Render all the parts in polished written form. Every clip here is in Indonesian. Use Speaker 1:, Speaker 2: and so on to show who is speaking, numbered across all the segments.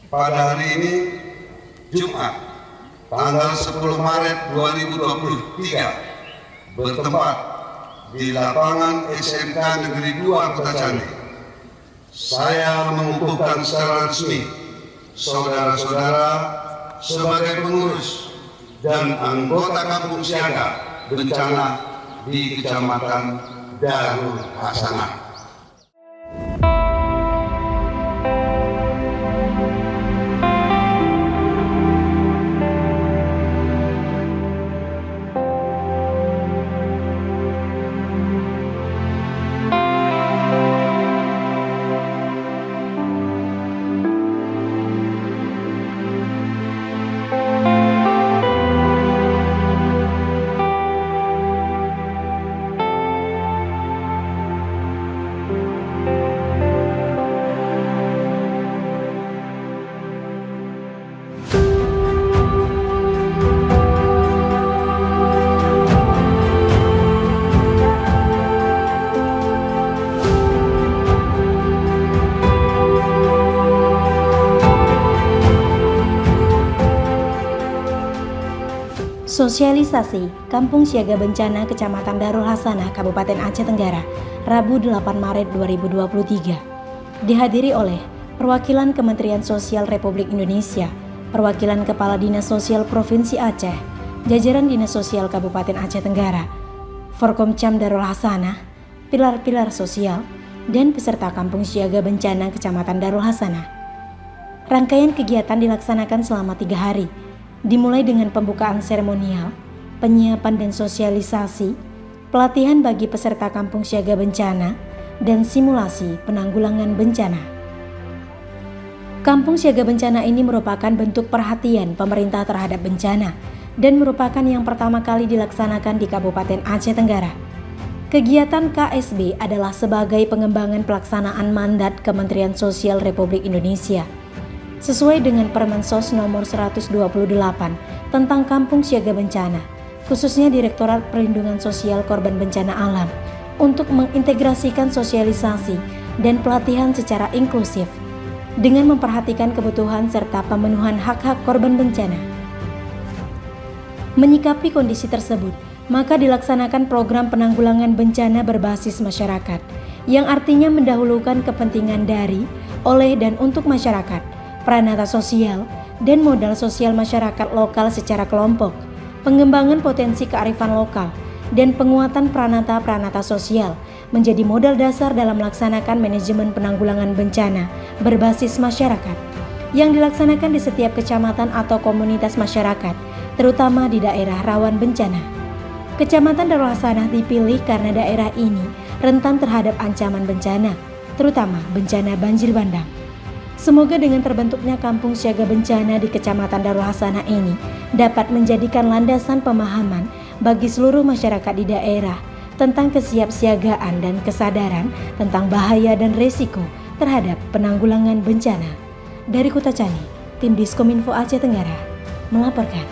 Speaker 1: pada hari ini Jumat tanggal 10 Maret 2023 bertempat di lapangan SMK Negeri 2 Kota Candi. Saya mengukuhkan secara resmi saudara-saudara sebagai pengurus dan anggota Kampung Siaga Bencana di Kecamatan Darul Hasanah.
Speaker 2: Sosialisasi Kampung Siaga Bencana Kecamatan Darul Hasanah, Kabupaten Aceh Tenggara, Rabu 8 Maret 2023. Dihadiri oleh perwakilan Kementerian Sosial Republik Indonesia, perwakilan Kepala Dinas Sosial Provinsi Aceh, jajaran Dinas Sosial Kabupaten Aceh Tenggara, Forkomcam Darul Hasanah, pilar-pilar sosial, dan peserta Kampung Siaga Bencana Kecamatan Darul Hasanah. Rangkaian kegiatan dilaksanakan selama 3 hari, dimulai dengan pembukaan seremonial, penyiapan dan sosialisasi, pelatihan bagi peserta Kampung Siaga Bencana, dan simulasi penanggulangan bencana. Kampung Siaga Bencana ini merupakan bentuk perhatian pemerintah terhadap bencana dan merupakan yang pertama kali dilaksanakan di Kabupaten Aceh Tenggara. Kegiatan KSB adalah sebagai pengembangan pelaksanaan mandat Kementerian Sosial Republik Indonesia sesuai dengan Permensos nomor 128 tentang Kampung Siaga Bencana, khususnya Direktorat Perlindungan Sosial Korban Bencana Alam, untuk mengintegrasikan sosialisasi dan pelatihan secara inklusif dengan memperhatikan kebutuhan serta pemenuhan hak-hak korban bencana. Menyikapi kondisi tersebut, maka dilaksanakan program penanggulangan bencana berbasis masyarakat, yang artinya mendahulukan kepentingan dari, oleh, dan untuk masyarakat, peranata sosial, dan modal sosial masyarakat lokal secara kelompok, pengembangan potensi kearifan lokal, dan penguatan peranata sosial menjadi modal dasar dalam melaksanakan manajemen penanggulangan bencana berbasis masyarakat yang dilaksanakan di setiap kecamatan atau komunitas masyarakat, terutama di daerah rawan bencana. Kecamatan Darul Hasanah dipilih karena daerah ini rentan terhadap ancaman bencana, terutama bencana banjir bandang. Semoga dengan terbentuknya Kampung Siaga Bencana di Kecamatan Darul Hasanah ini dapat menjadikan landasan pemahaman bagi seluruh masyarakat di daerah tentang kesiapsiagaan dan kesadaran tentang bahaya dan resiko terhadap penanggulangan bencana. Dari Kota Candi, tim Diskominfo Aceh Tenggara melaporkan.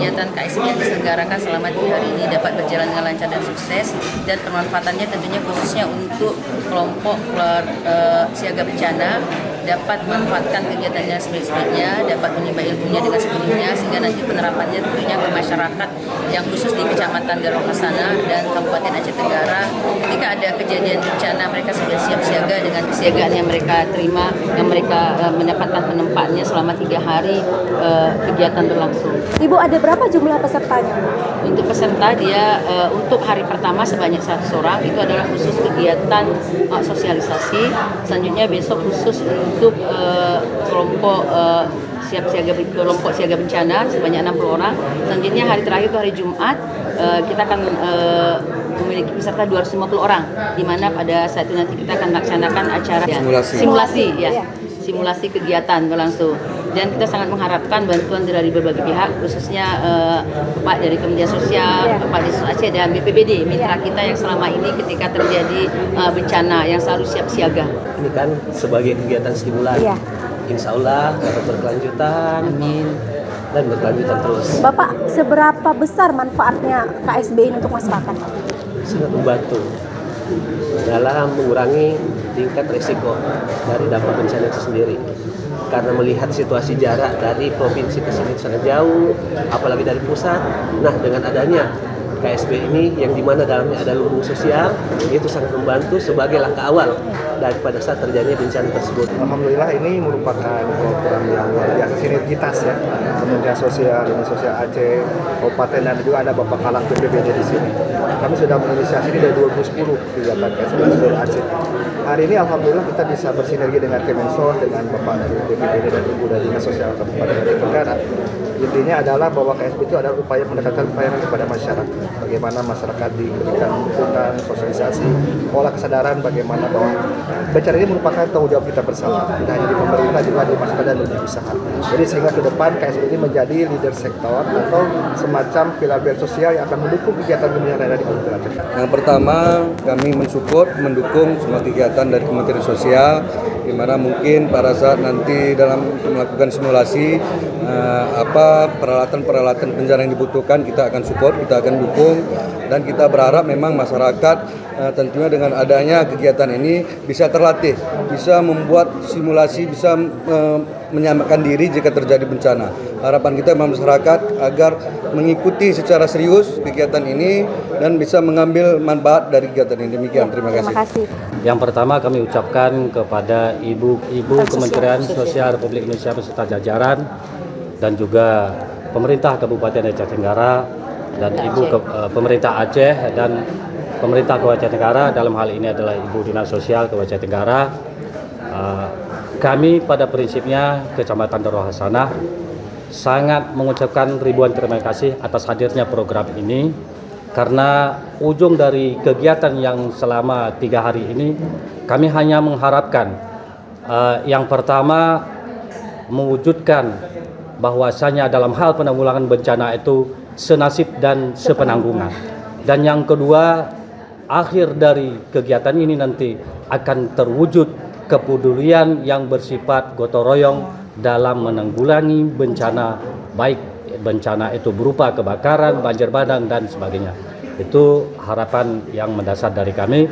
Speaker 3: kegiatan KSB yang diselenggarakan selama 3 hari ini dapat berjalan dengan lancar dan sukses, dan pemanfaatannya tentunya khususnya untuk kelompok siaga bencana dapat memanfaatkan kegiatannya sebaik-baiknya, dapat menimba ilmunya dengan sepenuhnya, sehingga nanti penerapannya tentunya ke masyarakat yang khusus di Kecamatan Darohasana dan Kabupaten Aceh Tenggara. Ketika ada kejadian bencana, mereka sudah siap siaga dengan kesiagaan yang mereka terima, yang mereka mendapatkan penempatnya selama 3 hari kegiatan berlangsung.
Speaker 2: Ibu, ada berapa jumlah pesertanya?
Speaker 3: Untuk peserta dia untuk hari pertama sebanyak 100 orang, itu adalah khusus kegiatan sosialisasi. Selanjutnya besok khusus untuk kelompok kelompok siaga bencana sebanyak 60 orang. Selanjutnya hari terakhir itu hari Jumat, kita akan memiliki peserta 250 orang, di mana pada saat itu nanti kita akan melaksanakan acara simulasi kegiatan berlangsung. Dan kita sangat mengharapkan bantuan dari berbagai pihak, khususnya Bapak dari Kementerian Sosial, Bapak di Aceh, dan BPBD, mitra kita yang selama ini ketika terjadi bencana yang selalu siap siaga.
Speaker 4: Ini kan sebagai kegiatan stimulasi. Insya Allah dapat berkelanjutan.
Speaker 3: Amin.
Speaker 4: Dan berkelanjutan terus.
Speaker 2: Bapak, seberapa besar manfaatnya KSB ini untuk masyarakat?
Speaker 4: Sangat membantu dalam mengurangi tingkat risiko dari dampak bencana itu sendiri. Karena melihat situasi jarak dari provinsi ke sini sangat jauh, apalagi dari pusat. Nah, dengan adanya KSB ini yang dimana dalamnya ada lumbung sosial, itu sangat membantu sebagai langkah awal daripada saat terjadinya bencana tersebut.
Speaker 5: Alhamdulillah ini merupakan program yang luar biasa, sinergitas ya, Kementerian Sosial, Dinas Sosial Aceh, Kabupaten, dan juga ada Bapak Kalak BPBD di sini. Kami sudah menginisiasi ini dari 2010 kegiatan KSB seluruh Aceh. Hari ini alhamdulillah kita bisa bersinergi dengan Kemensos, dengan Bapak dari BPBD dan Ibu dari Dinas Sosial Kabupaten Aceh Tenggara. Intinya adalah bahwa KSB itu adalah upaya mendekatkan pelayanan kepada masyarakat. Bagaimana masyarakat diberikan dukungan, sosialisasi, pola kesadaran bagaimana bahwa bencana ini merupakan tanggung jawab kita bersama. Tidak hanya di pemerintah, juga di masyarakat dan dunia usaha. Jadi sehingga ke depan KSB ini menjadi leader sektor atau semacam pilar sosial yang akan mendukung kegiatan dunia lainnya di Kabupaten Aceh.
Speaker 6: Yang pertama, kami mensupport, mendukung semua kegiatan dari Kementerian Sosial, di mana mungkin pada saat nanti dalam melakukan simulasi peralatan-peralatan bencana yang dibutuhkan, kita akan support, kita akan dukung, dan kita berharap memang masyarakat tentunya dengan adanya kegiatan ini bisa terlatih, bisa membuat simulasi, bisa menyamakan diri jika terjadi bencana. Harapan kita masyarakat agar mengikuti secara serius kegiatan ini dan bisa mengambil manfaat dari kegiatan ini. Demikian, terima kasih.
Speaker 4: Yang pertama kami ucapkan kepada Ibu Kementerian Sosial Republik Indonesia beserta jajaran dan juga pemerintah Kabupaten Aceh Tenggara dan pemerintah Aceh dan pemerintah Kabupaten Aceh Tenggara, dalam hal ini adalah Ibu Dinas Sosial Kabupaten Aceh Tenggara. Kami pada prinsipnya Kecamatan Darohasana sangat mengucapkan ribuan terima kasih atas hadirnya program ini, karena ujung dari kegiatan yang selama 3 hari ini kami hanya mengharapkan yang pertama mewujudkan bahwasanya dalam hal penanggulangan bencana itu senasib dan sepenanggungan, dan yang kedua akhir dari kegiatan ini nanti akan terwujud kepedulian yang bersifat gotong royong dalam menanggulangi bencana, baik bencana itu berupa kebakaran, banjir bandang dan sebagainya. Itu harapan yang mendasar dari kami.